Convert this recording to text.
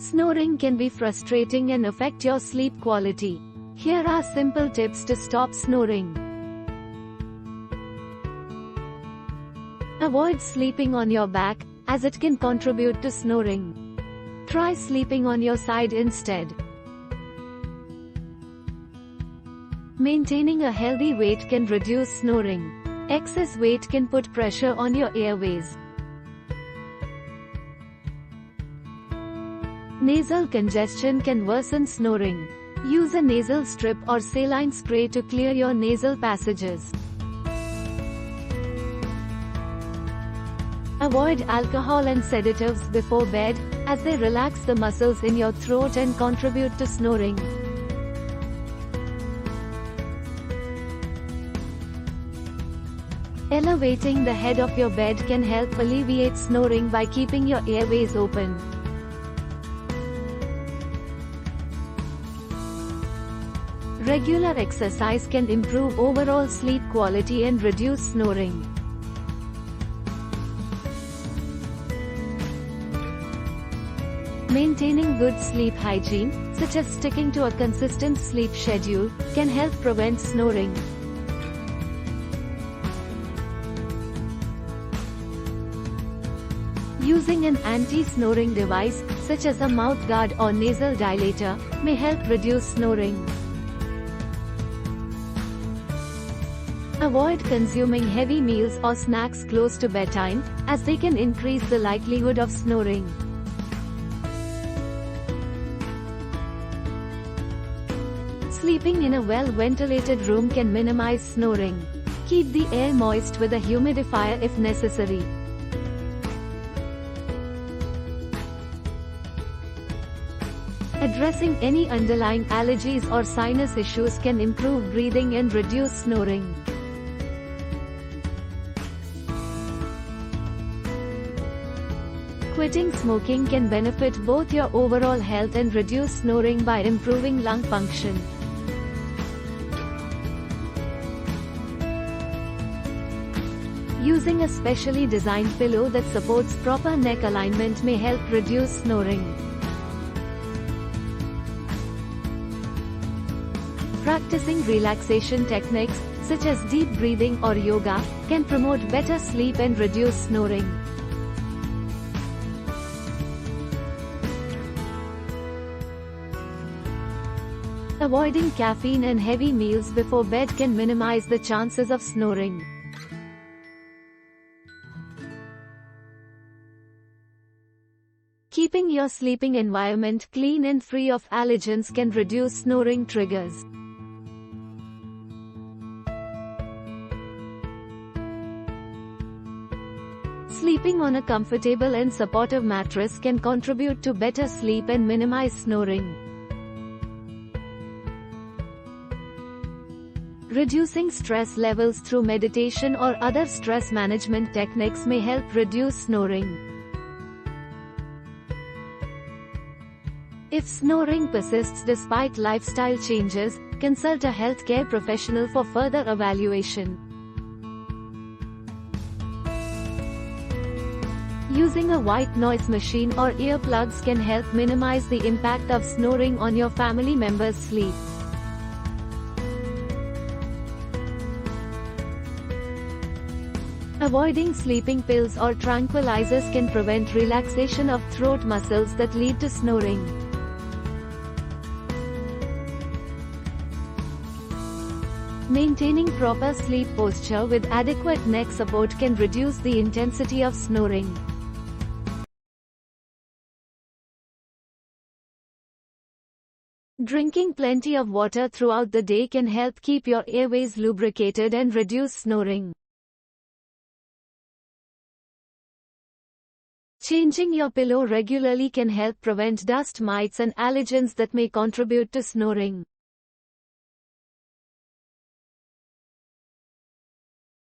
Snoring can be frustrating and affect your sleep quality. Here are simple tips to stop snoring. Avoid sleeping on your back, as it can contribute to snoring. Try sleeping on your side instead. Maintaining a healthy weight can reduce snoring. Excess weight can put pressure on your airways. Nasal congestion can worsen snoring. Use a nasal strip or saline spray to clear your nasal passages. Avoid alcohol and sedatives before bed, as they relax the muscles in your throat and contribute to snoring. Elevating the head of your bed can help alleviate snoring by keeping your airways open. Regular exercise can improve overall sleep quality and reduce snoring. Maintaining good sleep hygiene, such as sticking to a consistent sleep schedule, can help prevent snoring. Using an anti-snoring device, such as a mouth guard or nasal dilator, may help reduce snoring. Avoid consuming heavy meals or snacks close to bedtime, as they can increase the likelihood of snoring. Sleeping in a well-ventilated room can minimize snoring. Keep the air moist with a humidifier if necessary. Addressing any underlying allergies or sinus issues can improve breathing and reduce snoring. Quitting smoking can benefit both your overall health and reduce snoring by improving lung function. Using a specially designed pillow that supports proper neck alignment may help reduce snoring. Practicing relaxation techniques, such as deep breathing or yoga, can promote better sleep and reduce snoring. Avoiding caffeine and heavy meals before bed can minimize the chances of snoring. Keeping your sleeping environment clean and free of allergens can reduce snoring triggers. Sleeping on a comfortable and supportive mattress can contribute to better sleep and minimize snoring. Reducing stress levels through meditation or other stress management techniques may help reduce snoring. If snoring persists despite lifestyle changes, consult a healthcare professional for further evaluation. Using a white noise machine or earplugs can help minimize the impact of snoring on your family members' sleep. Avoiding sleeping pills or tranquilizers can prevent relaxation of throat muscles that lead to snoring. Maintaining proper sleep posture with adequate neck support can reduce the intensity of snoring. Drinking plenty of water throughout the day can help keep your airways lubricated and reduce snoring. Avoiding excessive caffeine or caffeine-related drinks, such as coffee or soda, can also contribute to snoring. Drinking plenty of water throughout the day can help keep your airways lubricated and reduce snoring. Changing your pillow regularly can help prevent dust mites and allergens that may contribute to snoring.